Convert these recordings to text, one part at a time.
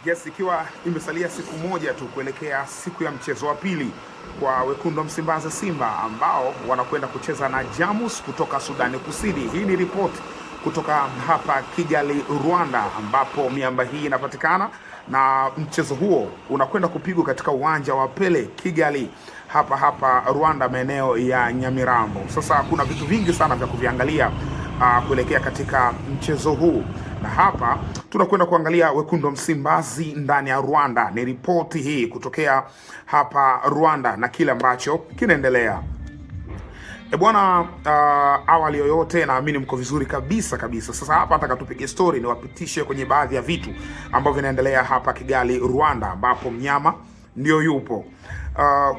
Yes, ikiwa imesalia siku moja tu kuelekea siku ya mchezo wa pili kwa wekundu wa Msimbazi Simba ambao wanakwenda kucheza na Jamus kutoka Sudani Kusini. Hii ni ripoti kutoka hapa Kigali, Rwanda, ambapo miamba hii inapatikana na mchezo huo unakwenda kupigwa katika uwanja wa Pele Kigali hapa Rwanda, maeneo ya Nyamirambo. Sasa kuna vitu vingi sana vya kuviangalia kuelekea katika mchezo huu, na hapa tunakwenda kuangalia wekundu wa Msimbazi ndani ya Rwanda. Ni ripoti hii kutokea hapa Rwanda na kile ambacho kinaendelea. Bwana, awali yoyote naamini mko vizuri kabisa. Sasa hapa nataka tupige story, niwapitishe kwenye baadhi ya vitu ambavyo vinaendelea hapa Kigali, Rwanda, ambapo mnyama ndio yupo.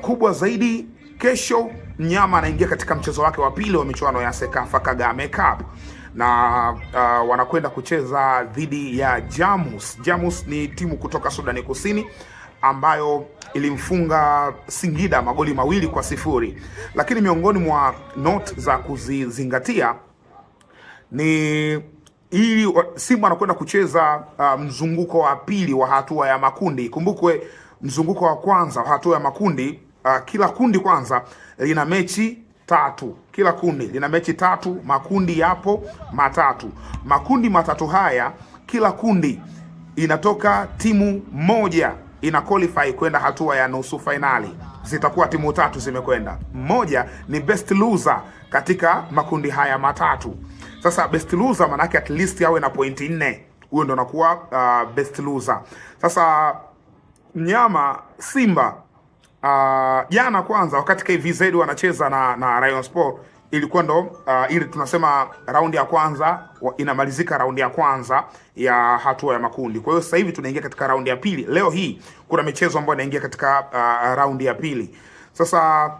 Kubwa zaidi, kesho mnyama anaingia katika mchezo wake wa pili wa michuano ya Sekafa Kagame Cup na wanakwenda kucheza dhidi ya Jamus. Jamus ni timu kutoka Sudani Kusini ambayo ilimfunga Singida magoli 2-0, lakini miongoni mwa note za kuzizingatia ni ili Simba anakwenda kucheza mzunguko wa pili wa hatua ya makundi. Kumbukwe mzunguko wa kwanza wa hatua ya makundi, kila kundi kwanza lina mechi tatu. Kila kundi lina mechi tatu, makundi yapo matatu. Makundi matatu haya, kila kundi inatoka timu moja ina qualify kwenda hatua ya nusu finali. Zitakuwa timu tatu zimekwenda. Mmoja ni best loser katika makundi haya matatu. Sasa best loser manake at least awe na pointi 4. Huyo ndo anakuwa best loser. Sasa mnyama Simba jana kwanza wakati KVZ wanacheza na Rayon Sport, ilikuwa ndo ili tunasema raundi ya kwanza inamalizika, raundi ya kwanza ya hatua ya makundi. Kwa hiyo sasa hivi tunaingia katika raundi ya pili. Leo hii kuna michezo ambayo inaingia katika raundi ya pili. Sasa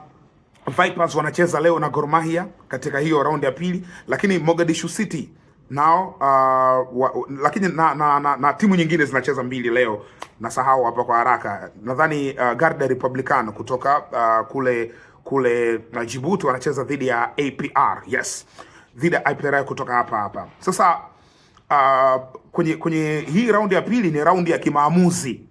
Vipers wanacheza leo na Gor Mahia katika hiyo raundi ya pili, lakini Mogadishu City nao lakini na timu nyingine zinacheza mbili leo, nasahau hapa kwa haraka. Nadhani Garda Republicano kutoka kule Djibouti wanacheza dhidi ya APR. Yes, dhidi ya APR kutoka hapa. Sasa kwenye hii raundi ya pili ni raundi ya kimaamuzi.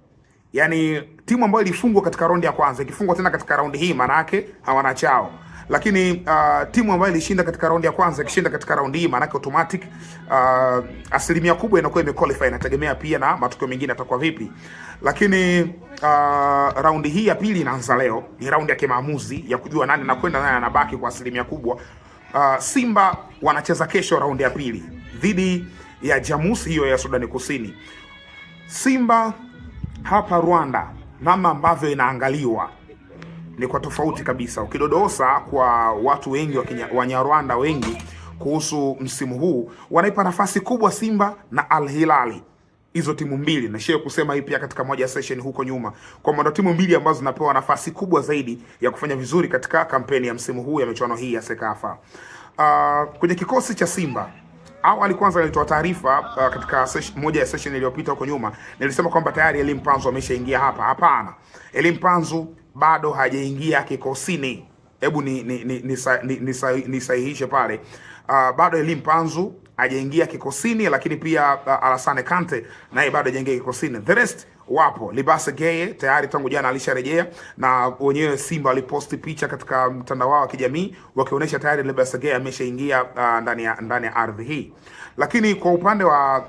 Yaani timu ambayo ilifungwa katika raundi ya kwanza ikifungwa tena katika raundi hii, maana yake hawana chao. Lakini timu ambayo ilishinda katika raundi ya kwanza ikishinda katika raundi hii, maana yake automatic asilimia kubwa inakuwa imequalify. Inategemea pia na matokeo mengine atakuwa vipi. Lakini raundi hii ya pili inaanza leo, ni raundi ya kimaamuzi ya kujua nani anakwenda nani anabaki kwa asilimia kubwa. Simba wanacheza kesho raundi ya pili dhidi ya Jamus, hiyo ya Sudani Kusini. Simba hapa Rwanda, namna ambavyo inaangaliwa ni kwa tofauti kabisa. Ukidodosa kwa watu wengi Wanyarwanda wengi kuhusu msimu huu, wanaipa nafasi kubwa Simba na Al Hilali. Hizo timu mbili na share kusema hii pia katika moja session huko nyuma, kwa maana timu mbili ambazo zinapewa nafasi kubwa zaidi ya kufanya vizuri katika kampeni ya msimu huu ya michuano hii ya Sekafa. Kwenye kikosi cha Simba, awali kwanza nilitoa taarifa katika moja ya session iliyopita huko nyuma, nilisema kwamba tayari Elim Panzu ameshaingia hapa. Hapana, Elim Panzu bado hajaingia kikosini. Hebu nisahihishe pale. Bado Elim Panzu hajaingia kikosini, lakini pia Alassane Kante naye bado hajaingia kikosini. The rest wapo. Libase Geye tayari tangu jana alisharejea, na wenyewe Simba waliposti picha katika mtandao wao wa kijamii wakionyesha tayari Libase Geye ameshaingia ndani ya ardhi hii. Lakini kwa upande wa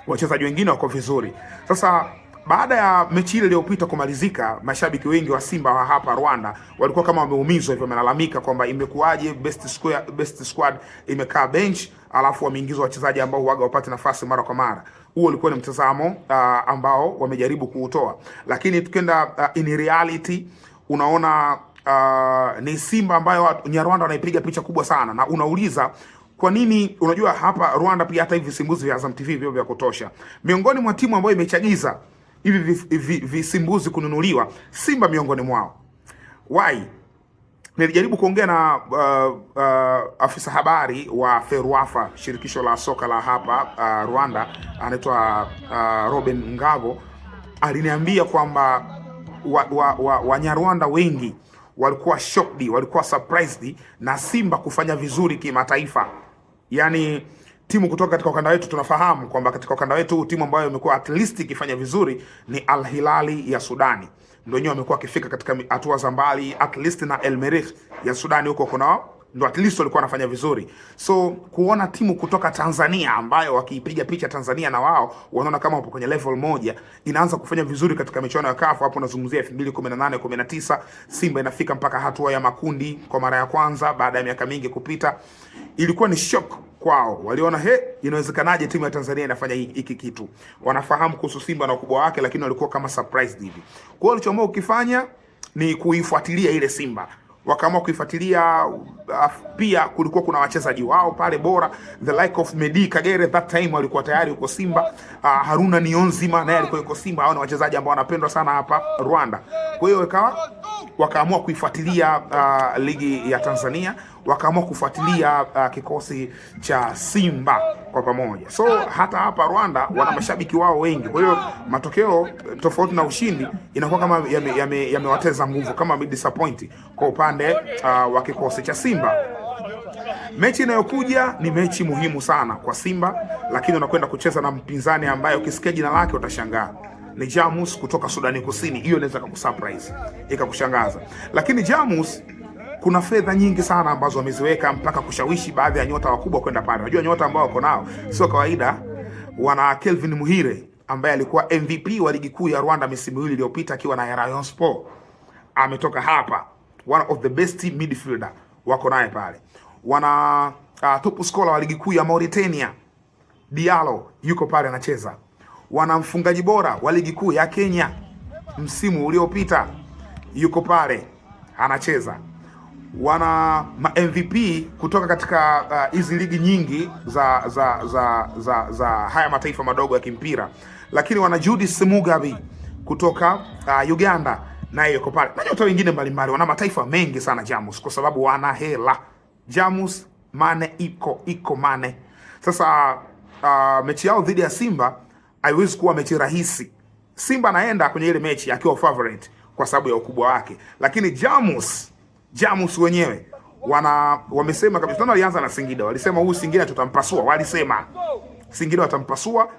wachezaji wengine wako vizuri. Sasa baada ya mechi ile iliyopita kumalizika, mashabiki wengi wa Simba wa hapa Rwanda walikuwa kama wameumizwa hivyo, wamelalamika kwamba imekuwaje best squad imekaa bench alafu wameingizwa wachezaji ambao huaga wapate nafasi mara kwa mara. Huo ulikuwa ni mtazamo ambao wamejaribu kuutoa, lakini tukienda in reality unaona ni Simba ambayo Nyarwanda wanaipiga picha kubwa sana, na unauliza kwa nini? Unajua hapa Rwanda pia hata hivi visimbuzi vya Azam TV vio vya kutosha. Miongoni mwa timu ambayo imechagiza hivi visimbuzi kununuliwa, Simba miongoni mwao. Why? Nilijaribu kuongea na afisa habari wa Ferwafa, shirikisho la soka la hapa Rwanda, anaitwa Robin Ngabo. Aliniambia kwamba Wanyarwanda wengi walikuwa shocked, walikuwa surprised na Simba kufanya vizuri kimataifa. Yaani timu kutoka katika ukanda wetu tunafahamu kwamba katika ukanda wetu timu ambayo imekuwa at least ikifanya vizuri ni Al Hilali ya Sudani. Ndio wenyewe wamekuwa wakifika katika hatua za mbali, at least na El Merreikh ya Sudani huko kuna ndio at least walikuwa wanafanya vizuri. So kuona timu kutoka Tanzania ambayo wakiipiga picha Tanzania na wao wanaona kama wapo kwenye level moja, inaanza kufanya vizuri katika michuano ya CAF. Hapo nazungumzia 2018 19, Simba inafika mpaka hatua ya makundi kwa mara ya kwanza baada ya miaka mingi kupita. Ilikuwa ni shock kwao, waliona inawezekanaje timu ya Tanzania inafanya hiki kitu. Wanafahamu kuhusu Simba na ukubwa wake, lakini walikuwa kama surprised hivi. Kwa hiyo walichoamua ukifanya ni kuifuatilia ile Simba, wakaamua kuifuatilia. Pia kulikuwa kuna wachezaji wao pale bora, the like of Medi Kagere that time walikuwa tayari uko Simba. Haruna Niyonzima naye alikuwa yuko Simba. Hao ni wachezaji ambao wanapendwa sana hapa Rwanda. Kwa hiyo wakaamua kuifuatilia ligi ya Tanzania, wakaamua kufuatilia kikosi cha Simba kwa pamoja. So hata hapa Rwanda wana mashabiki wao wengi. Kwa hiyo matokeo tofauti na ushindi inakuwa kama yamewateza nguvu, kama disappoint kwa upande wa kikosi cha Simba. Mechi inayokuja ni mechi muhimu sana kwa Simba, lakini unakwenda kucheza na mpinzani ambaye ukisikia jina lake utashangaa. Ni Jamus kutoka Sudani Kusini. Hiyo inaweza kukusurprise, ikakushangaza. Lakini Jamus kuna fedha nyingi sana ambazo wameziweka mpaka kushawishi baadhi ya nyota wakubwa kwenda pale. Unajua nyota ambao wako nao sio kawaida. Wana Kelvin Muhire ambaye alikuwa MVP wa ligi kuu ya Rwanda misimu miwili iliyopita akiwa na Rayon Sport. Ametoka hapa, one of the best midfielder wako naye pale. Wana top scorer wa ligi kuu ya Mauritania, Diallo yuko pale anacheza. Wana mfungaji bora wa ligi kuu ya Kenya msimu uliopita, yuko pale anacheza. Wana MVP kutoka katika hizi ligi nyingi za haya mataifa madogo ya kimpira. Lakini wana Judith Mugabe kutoka Uganda, naye yuko pale. Na nyota wengine mbalimbali. Wana mataifa mengi sana Jamus, kwa sababu wana hela. Jamus mane iko mane. Sasa mechi yao dhidi ya Simba haiwezi kuwa mechi rahisi. Simba anaenda kwenye ile mechi akiwa favorite kwa sababu ya ukubwa wake, lakini Jamus wenyewe wamesema kabisa. Tuna walianza na Singida, walisema huyu Singida tutampasua, walisema Singida watampasua.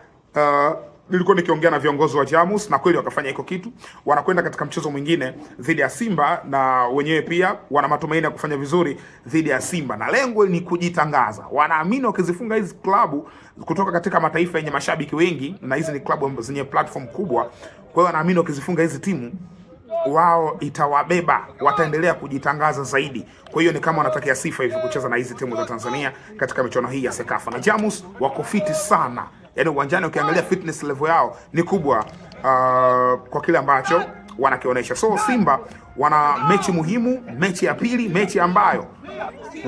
Nilikuwa nikiongea na viongozi wa Jamus na kweli wakafanya hiko kitu. Wanakwenda katika mchezo mwingine dhidi ya Simba na wenyewe pia wana matumaini ya kufanya vizuri dhidi ya Simba, na lengo ni kujitangaza. Wanaamini wakizifunga hizi klabu kutoka katika mataifa yenye mashabiki wengi, na hizi ni klabu zenye platform kubwa, kwa hiyo wanaamini wakizifunga hizi timu wao itawabeba, wataendelea kujitangaza zaidi. Kwa hiyo ni kama wanatakia sifa hivi kucheza na hizi timu za Tanzania katika michuano hii ya Sekafa. Na Jamus wako fiti sana, yaani uwanjani ukiangalia fitness level yao ni kubwa kwa kile ambacho wanakionyesha. So Simba wana mechi muhimu, mechi ya pili, mechi ambayo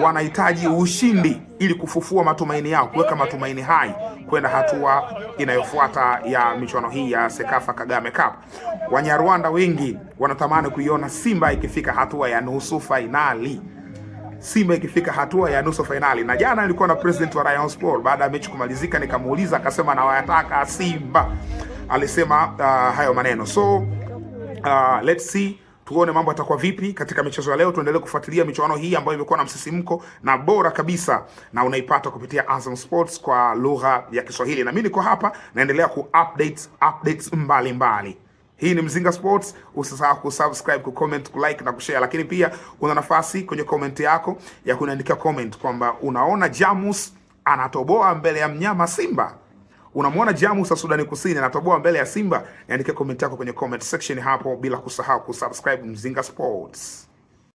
wanahitaji ushindi ili kufufua matumaini yao, kuweka matumaini hai kwenda hatua inayofuata ya michuano hii ya Sekafa Kagame Cup. Wanyarwanda wengi wanatamani kuiona Simba ikifika hatua ya nusu finali. Simba ikifika hatua ya nusu finali. Na jana nilikuwa na president wa Rayon Sport baada ya mechi kumalizika, nikamuuliza, akasema na wayataka Simba. Alisema hayo maneno. So let's see, tuone mambo yatakuwa vipi katika michezo ya leo. Tuendelee kufuatilia michuano hii ambayo imekuwa na msisimko na bora kabisa, na unaipata kupitia Azam Sports kwa lugha ya Kiswahili. Na mimi niko hapa naendelea updates mbalimbali. Hii ni Mzinga Sports. Usisahau kusubscribe, kucomment, kulike na kushare. Lakini pia una nafasi kwenye comment yako ya kuniandikia comment kwamba unaona Jamus anatoboa mbele ya mnyama Simba. Unamwona Jamus wa Sudani Kusini anatoboa mbele ya Simba? Niandikia comment yako kwenye comment section hapo, bila kusahau kusubscribe Mzinga Sports.